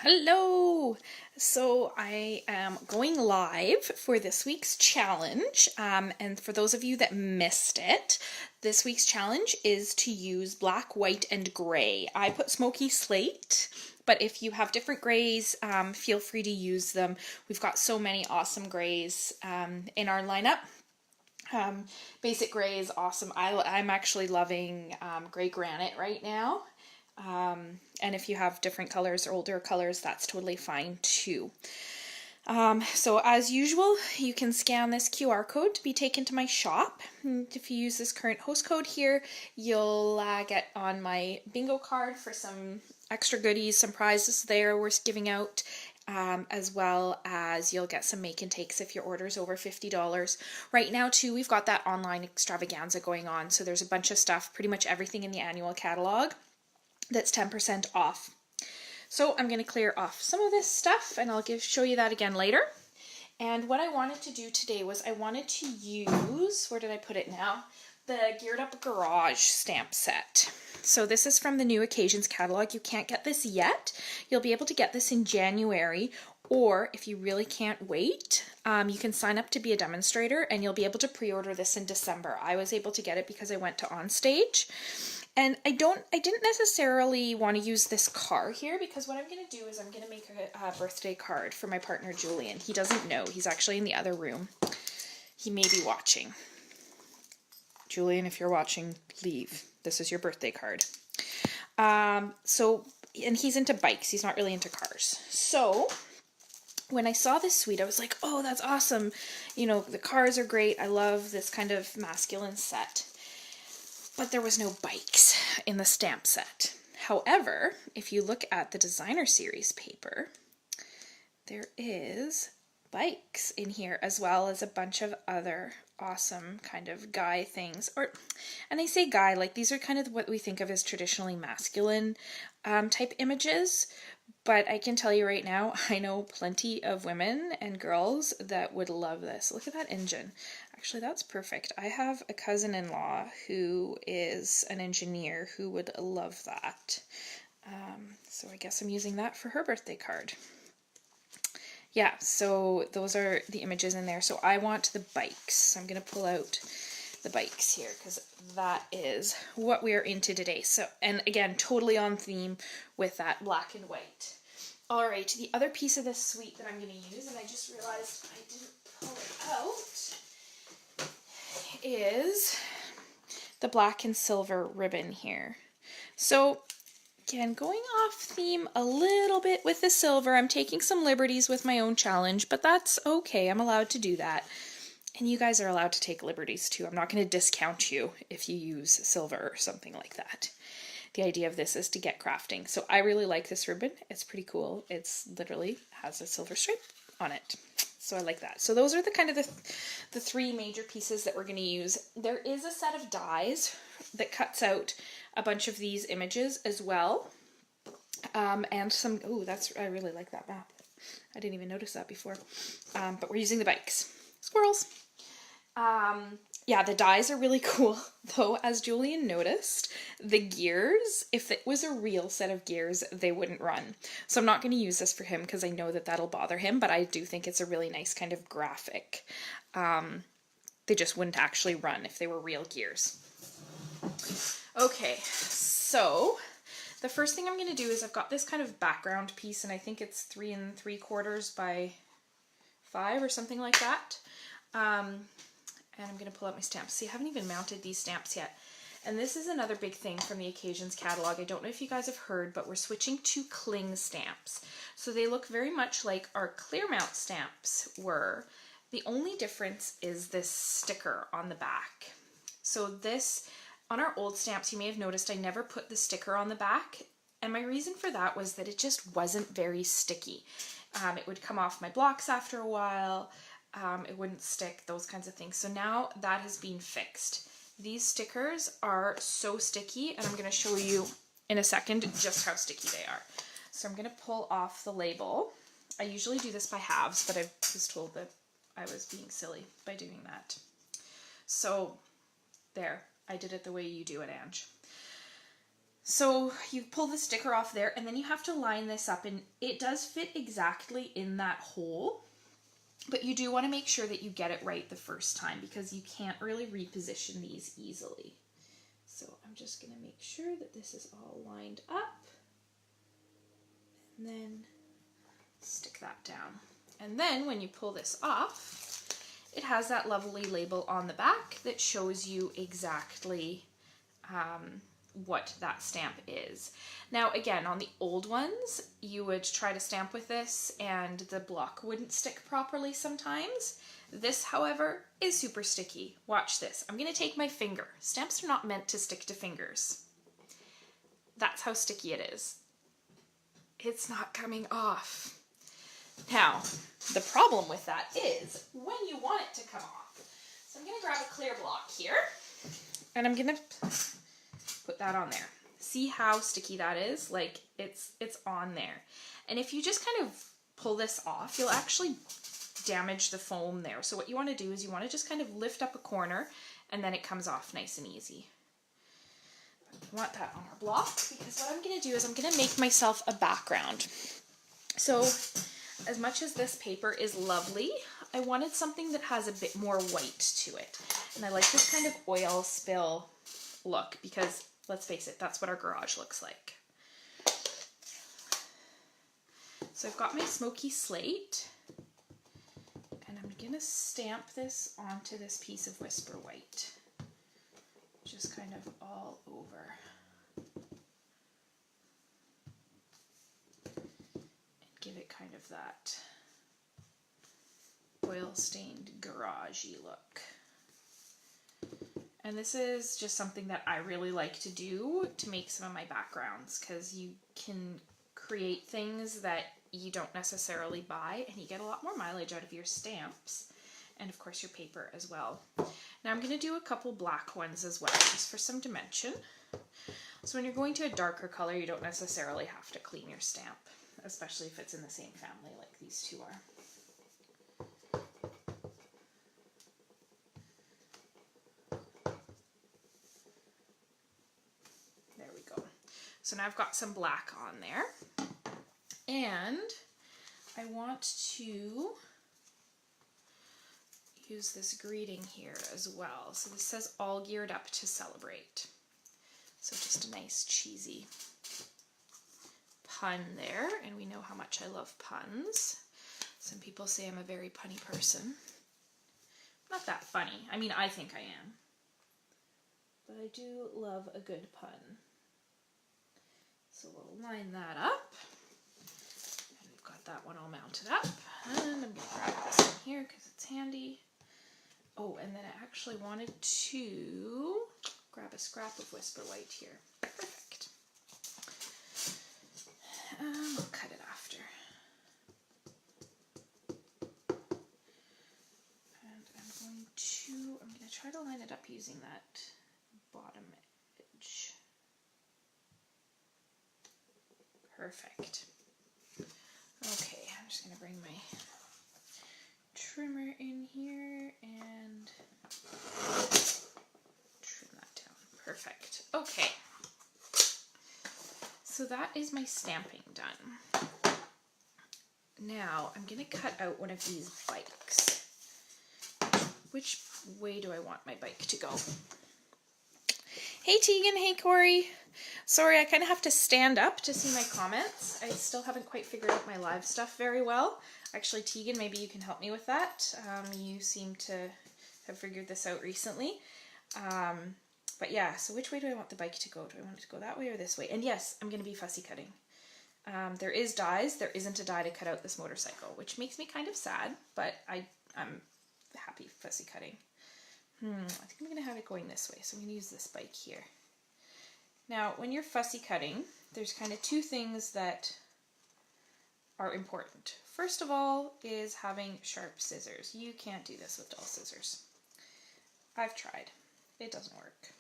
Hello! So I am going live for this week's challenge. And for those of you that missed it, this week's challenge is to use black, white, and gray. I put smoky slate, but if you have different grays, feel free to use them. We've got so many awesome grays in our lineup. Basic gray is awesome. I'm actually loving gray granite right now. And if you have different colors or older colors, that's totally fine too. So as usual, you can scan this QR code to be taken to my shop. And if you use this current host code here, you'll get on my bingo card for some extra goodies, some prizes there we're giving out, as well as you'll get some make and takes if your order's over $50. Right now too, we've got that online extravaganza going on, so there's a bunch of stuff, pretty much everything in the annual catalog, that's 10% off. So I'm going to clear off some of this stuff and I'll show you that again later. And what I wanted to do today was I wanted to use, where did I put it now? The Geared Up Garage stamp set. So this is from the New Occasions catalog. You can't get this yet. You'll be able to get this in January, or if you really can't wait, you can sign up to be a demonstrator and you'll be able to pre-order this in December. I was able to get it because I went to Onstage. And I didn't necessarily want to use this car here because what I'm going to do is I'm going to make a birthday card for my partner Julian. He doesn't know. He's actually in the other room. He may be watching. Julian, if you're watching, leave. This is your birthday card. And he's into bikes. He's not really into cars. So when I saw this suite, I was like, oh, that's awesome. You know, the cars are great. I love this kind of masculine set. But there was no bikes in the stamp set. However, if you look at the designer series paper, there is bikes in here as well as a bunch of other awesome kind of guy things. And I say guy, like these are kind of what we think of as traditionally masculine type images. But I can tell you right now, I know plenty of women and girls that would love this. Look at that engine. Actually, that's perfect. I have a cousin-in-law who is an engineer who would love that. So I guess I'm using that for her birthday card. Yeah, so those are the images in there. So I want the bikes. So I'm going to pull out the bikes here because that is what we are into today. So, and again, totally on theme with that black and white. All right, the other piece of this suite that I'm going to use, and I just realized I didn't pull it out, is the black and silver ribbon here. So again, going off theme a little bit with the silver. I'm taking some liberties with my own challenge, but that's okay. I'm allowed to do that. And you guys are allowed to take liberties too. I'm not going to discount you if you use silver or something like that. The idea of this is to get crafting. So I really like this ribbon. It's pretty cool. It's literally has a silver stripe on it. So I like that. So those are the kind of the three major pieces that we're going to use. There is a set of dies that cuts out a bunch of these images as well. And some, I really like that map. I didn't even notice that before. But we're using the bikes. Squirrels. Yeah, the dies are really cool, though, as Julian noticed, the gears, if it was a real set of gears, they wouldn't run. So I'm not going to use this for him because I know that that'll bother him, but I do think it's a really nice kind of graphic. They just wouldn't actually run if they were real gears. Okay, so the first thing I'm going to do is I've got this kind of background piece, and I think it's 3 3/4 by 5 or something like that. And I'm going to pull out my stamps. See, I haven't even mounted these stamps yet. And this is another big thing from the Occasions catalog. I don't know if you guys have heard, but we're switching to cling stamps. So they look very much like our clear mount stamps were. The only difference is this sticker on the back. So this, on our old stamps, you may have noticed I never put the sticker on the back. And my reason for that was that it just wasn't very sticky. It would come off my blocks after a while. It wouldn't stick, those kinds of things. So now that has been fixed. These stickers are so sticky, and I'm going to show you in a second just how sticky they are. So I'm going to pull off the label. I usually do this by halves, but I was told that I was being silly by doing that. So there, I did it the way you do it, Ange. So you pull the sticker off there, and then you have to line this up, and it does fit exactly in that hole, but you do want to make sure that you get it right the first time because you can't really reposition these easily. So I'm just going to make sure that this is all lined up, and then stick that down. And then when you pull this off, it has that lovely label on the back that shows you exactly what that stamp is. Now again, on the old ones, you would try to stamp with this and the block wouldn't stick properly sometimes. This, however, is super sticky. Watch this. I'm going to take my finger. Stamps are not meant to stick to fingers. That's how sticky it is. It's not coming off. Now, the problem with that is when you want it to come off. So I'm going to grab a clear block here, and I'm going to put that on there. See how sticky that is? Like, it's on there. And if you just kind of pull this off, you'll actually damage the foam there. So what you want to do is you want to just kind of lift up a corner, and then it comes off nice and easy. We want that on our block, because what I'm going to do is I'm going to make myself a background. So as much as this paper is lovely, I wanted something that has a bit more white to it. And I like this kind of oil spill look because, let's face it, that's what our garage looks like. So I've got my smoky slate, and I'm going to stamp this onto this piece of Whisper White, just kind of all over. Give it kind of that oil-stained garage-y look. And this is just something that I really like to do to make some of my backgrounds, because you can create things that you don't necessarily buy, and you get a lot more mileage out of your stamps, and of course your paper as well. Now I'm going to do a couple black ones as well, just for some dimension. So when you're going to a darker color, you don't necessarily have to clean your stamp, especially if it's in the same family like these two are. There we go. So now I've got some black on there, and I want to use this greeting here as well. So this says all geared up to celebrate. So just a nice cheesy pun there, and we know how much I love puns. Some people say I'm a very punny person. Not that funny. I mean, I think I am. But I do love a good pun. So we'll line that up. And we've got that one all mounted up. And I'm going to grab this one here because it's handy. Oh, and then I actually wanted to grab a scrap of Whisper White here. Perfect. We'll cut it after. And I'm going to try to line it up using that bottom edge. Perfect. Okay, I'm just going to bring my trimmer in here and trim that down. Perfect. Okay. So that is my stamping done. Now I'm going to cut out one of these bikes. Which way do I want my bike to go? Hey Tegan, hey Corey. Sorry, I kind of have to stand up to see my comments. I still haven't quite figured out my live stuff very well. Actually, Tegan, maybe you can help me with that. You seem to have figured this out recently. But yeah, so which way do I want the bike to go? Do I want it to go that way or this way? And yes, I'm going to be fussy cutting. There is dies. There isn't a die to cut out this motorcycle, which makes me kind of sad, but I'm happy fussy cutting. I think I'm going to have it going this way, so I'm going to use this bike here. Now, when you're fussy cutting, there's kind of two things that are important. First of all is having sharp scissors. You can't do this with dull scissors. I've tried. It doesn't work.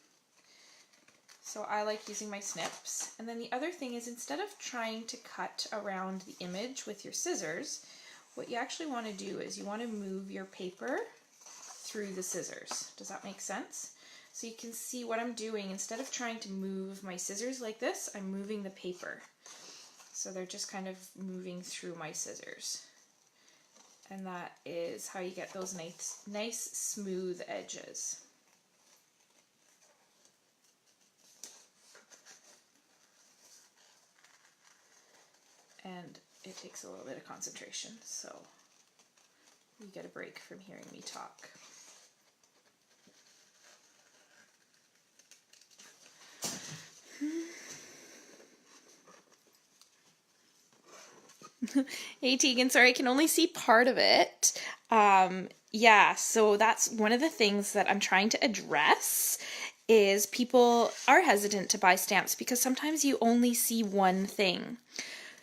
So I like using my snips. And then the other thing is, instead of trying to cut around the image with your scissors, what you actually want to do is you want to move your paper through the scissors. Does that make sense? So you can see what I'm doing. Instead of trying to move my scissors like this, I'm moving the paper. So they're just kind of moving through my scissors. And that is how you get those nice smooth edges. And it takes a little bit of concentration, so you get a break from hearing me talk. Hey Tegan, sorry, I can only see part of it. Yeah, so that's one of the things that I'm trying to address is people are hesitant to buy stamps because sometimes you only see one thing.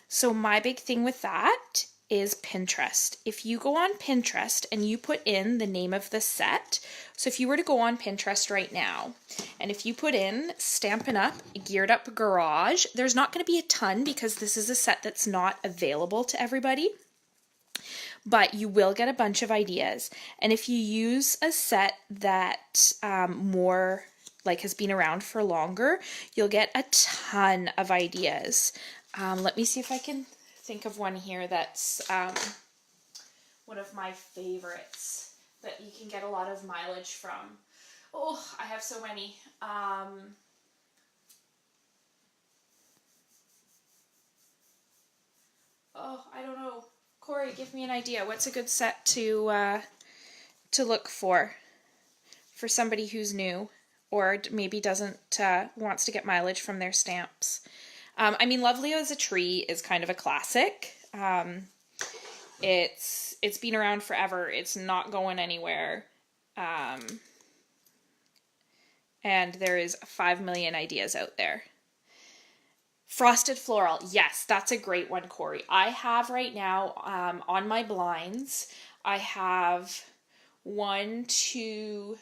So my big thing with that is Pinterest. If you go on Pinterest and you put in the name of the set, so if you were to go on Pinterest right now, and if you put in Stampin' Up! Geared Up Garage, there's not going to be a ton because this is a set that's not available to everybody, but you will get a bunch of ideas. And if you use a set that more like has been around for longer, you'll get a ton of ideas. Let me see if I can think of one here that's one of my favorites that you can get a lot of mileage from. Oh, I have so many. Oh, I don't know. Corey, give me an idea. What's a good set to look for somebody who's new or maybe doesn't wants to get mileage from their stamps? I mean, Lovely as a Tree is kind of a classic. It's been around forever. It's not going anywhere. And there is 5 million ideas out there. Frosted Floral. Yes, that's a great one, Corey. I have right now on my blinds, I have 1, 2,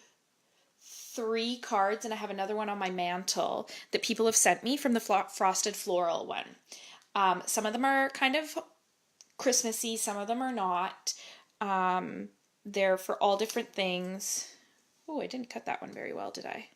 3 cards, and I have another one on my mantle that people have sent me from the Frosted Floral one. Some of them are kind of Christmassy, some of them are not. They're for all different things. Oh, I didn't cut that one very well, did I?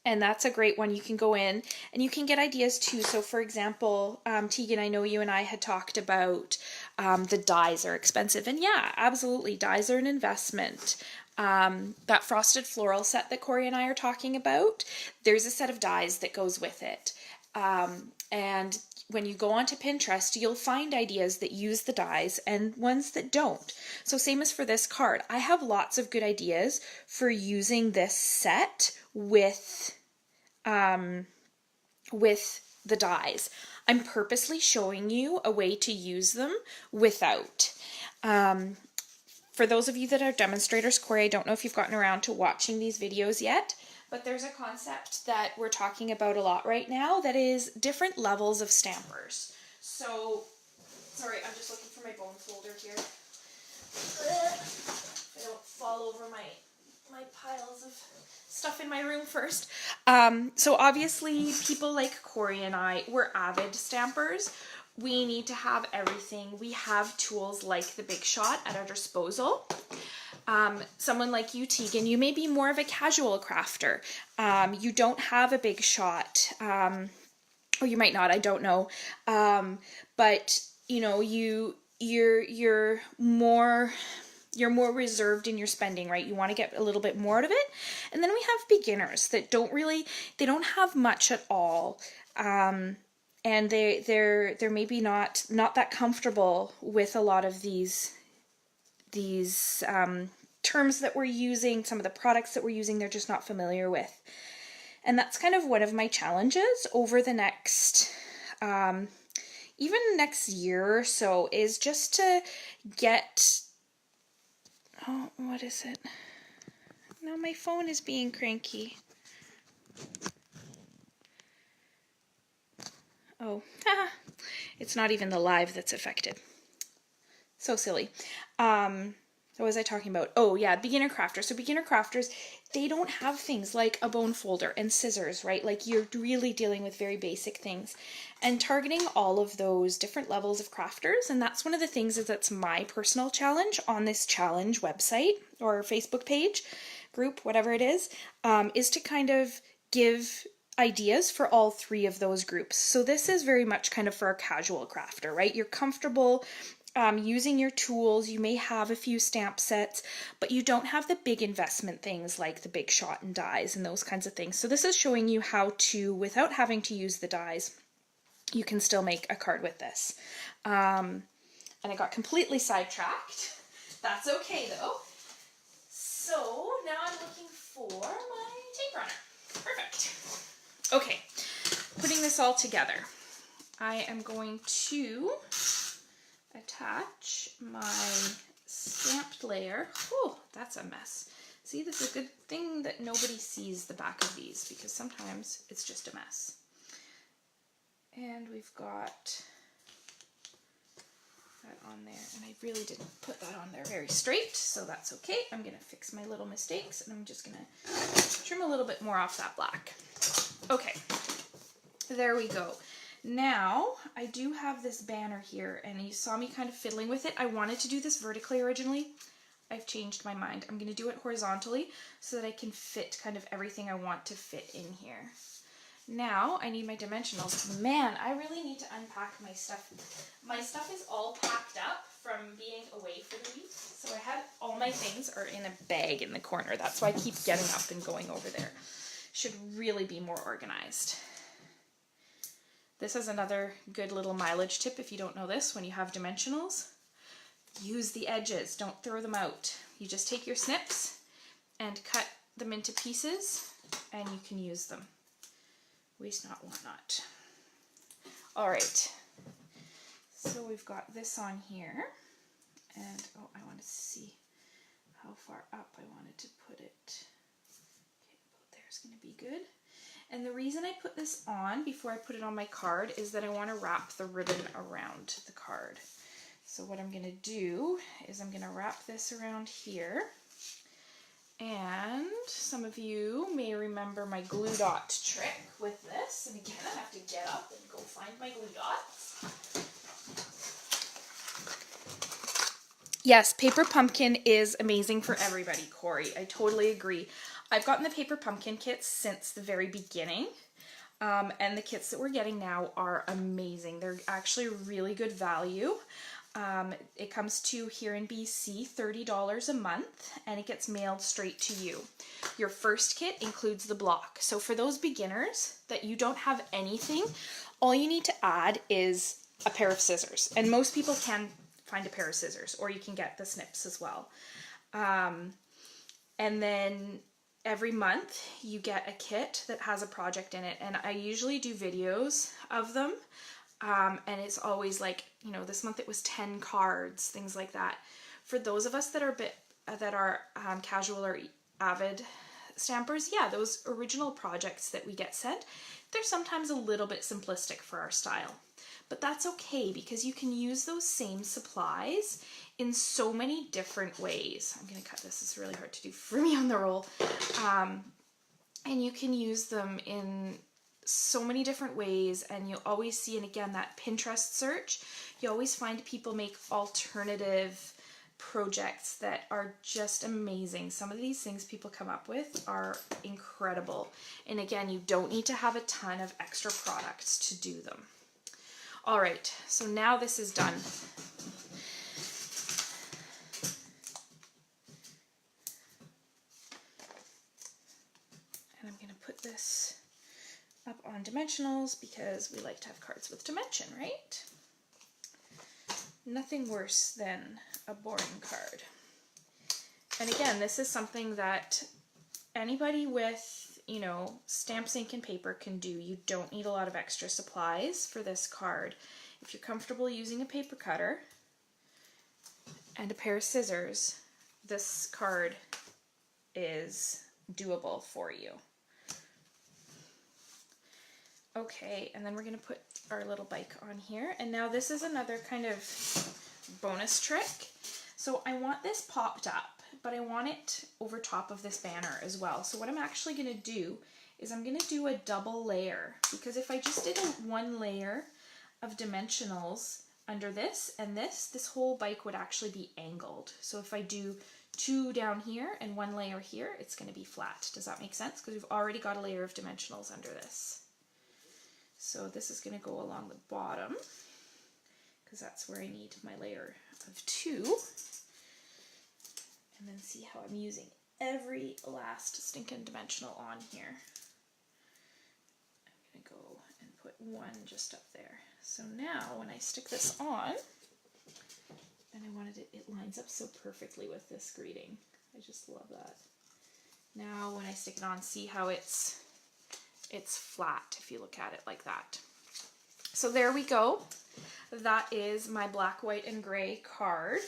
And that's a great one. You can go in and you can get ideas too. So for example, Tegan, I know you and I had talked about the dies are expensive. And yeah, absolutely, dies are an investment. That Frosted Floral set that Corey and I are talking about, there's a set of dies that goes with it. And when you go onto Pinterest, you'll find ideas that use the dies and ones that don't. So same as for this card. I have lots of good ideas for using this set with the dies. I'm purposely showing you a way to use them without. For those of you that are demonstrators, Corey, I don't know if you've gotten around to watching these videos yet, but there's a concept that we're talking about a lot right now that is different levels of stampers. So, sorry, I'm just looking for my bone folder here. I don't fall over my piles of stuff in my room first. So obviously people like Corey and I, we're avid stampers. We need to have everything. We have tools like the Big Shot at our disposal. Someone like you, Tegan, you may be more of a casual crafter. You don't have a Big Shot. Or you might not, I don't know. But you know, you're more reserved in your spending, right? You want to get a little bit more out of it. And then we have beginners that they don't have much at all. And they're maybe not that comfortable with a lot of these terms that we're using, some of the products that we're using, they're just not familiar with. And that's kind of one of my challenges over the next, even next year or so, is just to get, oh, what is it? No, my phone is being cranky. Oh, it's not even the live that's affected. So silly. What was I talking about? Oh yeah, beginner crafters. So beginner crafters, they don't have things like a bone folder and scissors, right? Like you're really dealing with very basic things and targeting all of those different levels of crafters. And that's one of the things that's my personal challenge on this challenge website or Facebook page group, whatever it is to kind of give ideas for all three of those groups. So this is very much kind of for a casual crafter, right? You're comfortable using your tools. You may have a few stamp sets, but you don't have the big investment things like the Big Shot and dies and those kinds of things. So this is showing you how to, without having to use the dies, you can still make a card with this. And I got completely sidetracked. That's okay though. So now I'm looking for my tape runner. Perfect. Okay, putting this all together. I am going to attach my stamped layer. Oh, that's a mess. See, this is a good thing that nobody sees the back of these because sometimes it's just a mess. And we've got that on there, and I really didn't put that on there very straight, so that's okay. I'm gonna fix my little mistakes, and I'm just gonna trim a little bit more off that black. Okay, there we go. Now, I do have this banner here, and you saw me kind of fiddling with it. I wanted to do this vertically originally. I've changed my mind. I'm gonna do it horizontally so that I can fit kind of everything I want to fit in here. Now I need my dimensionals. Man, I really need to unpack my stuff. My stuff is all packed up from being away for the week. So I have all my things are in a bag in the corner. That's why I keep getting up and going over there. Should really be more organized. This is another good little mileage tip if you don't know this. When you have dimensionals, use the edges. Don't throw them out. You just take your snips and cut them into pieces and you can use them. Waste not, want not. All right, so we've got this on here, and oh, I want to see how far up I wanted to put it. Okay, about there's going to be good. And the reason I put this on before I put it on my card is that I want to wrap the ribbon around the card. So what I'm going to do is I'm going to wrap this around here. And some of you may remember my glue dot trick with this. And again, I have to get up and go find my glue dots. Yes, Paper Pumpkin is amazing for everybody, Corey. I totally agree. I've gotten the Paper Pumpkin kits since the very beginning. And the kits that we're getting now are amazing. They're actually really good value. It comes to, here in BC, $30 a month, and it gets mailed straight to you. Your first kit includes the block. So for those beginners that you don't have anything, all you need to add is a pair of scissors. And most people can find a pair of scissors, or you can get the snips as well. And then every month you get a kit that has a project in it, and I usually do videos of them. And it's always like, you know, this month it was 10 cards, things like that. For those of us that are casual or avid stampers, yeah, those original projects that we get sent, they're sometimes a little bit simplistic for our style. But that's okay because you can use those same supplies in so many different ways. I'm going to cut this. It's really hard to do for me on the roll. And you can use them in so many different ways, and you'll always see, and again, that Pinterest search, you always find people make alternative projects that are just amazing. Some of these things people come up with are incredible. And again, you don't need to have a ton of extra products to do them. All right, so now this is done. And I'm going to put this up on dimensionals because we like to have cards with dimension, right? Nothing worse than a boring card. And again, this is something that anybody with, you know, stamps, ink, and paper can do. You don't need a lot of extra supplies for this card. If you're comfortable using a paper cutter and a pair of scissors, this card is doable for you. Okay, and then we're going to put our little bike on here. And now this is another kind of bonus trick. So I want this popped up, but I want it over top of this banner as well. So what I'm actually going to do is I'm going to do a double layer, because if I just did one layer of dimensionals under this and this whole bike would actually be angled. So if I do 2 down here and 1 layer here, it's going to be flat. Does that make sense? Because we've already got a layer of dimensionals under this. So this is going to go along the bottom because that's where I need my layer of 2. And then see how I'm using every last stinking dimensional on here. I'm going to go and put 1 just up there. So now when I stick this on, and I wanted it lines up so perfectly with this greeting. I just love that. Now when I stick it on, see how it's flat if you look at it like that. So there we go. That is my black, white, and gray card.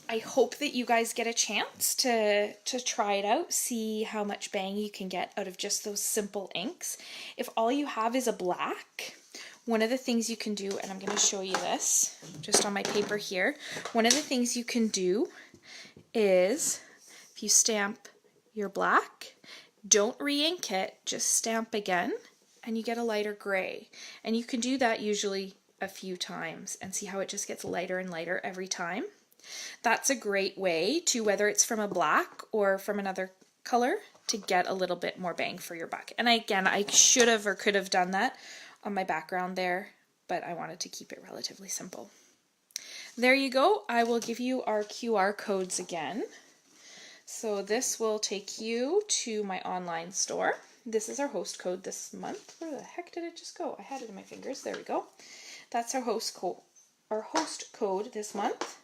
I hope that you guys get a chance to try it out, see how much bang you can get out of just those simple inks. If all you have is a black, one of the things you can do, and I'm going to show you this just on my paper here, one of the things you can do is if you stamp your black, don't re-ink it, just stamp again, and you get a lighter gray. And you can do that usually a few times and see how it just gets lighter and lighter every time. That's a great way to, whether it's from a black or from another color, to get a little bit more bang for your buck. And again, I should have or could have done that on my background there, but I wanted to keep it relatively simple. There you go. I will give you our QR codes again. So this will take you to my online store. This is our host code this month. Where the heck did it just go? I had it in my fingers. There we go. That's our host code this month.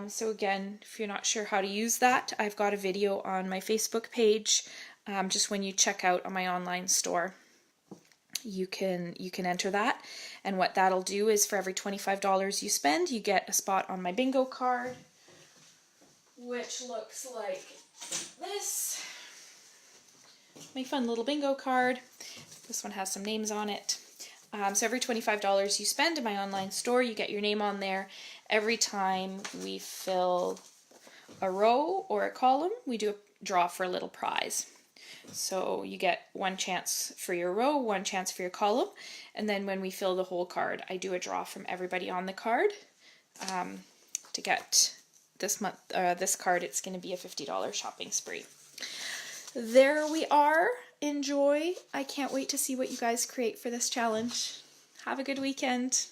So again, if you're not sure how to use that, I've got a video on my Facebook page. Just when you check out on my online store, you can enter that. And what that'll do is for every $25 you spend, you get a spot on my bingo card, which looks like this. My fun little bingo card. This one has some names on it. So every $25 you spend in my online store, you get your name on there. Every time we fill a row or a column, we do a draw for a little prize. So you get 1 chance for your row, 1 chance for your column, and then when we fill the whole card, I do a draw from everybody on the card. To get this card, it's going to be a $50 shopping spree. There we are. Enjoy. I can't wait to see what you guys create for this challenge. Have a good weekend.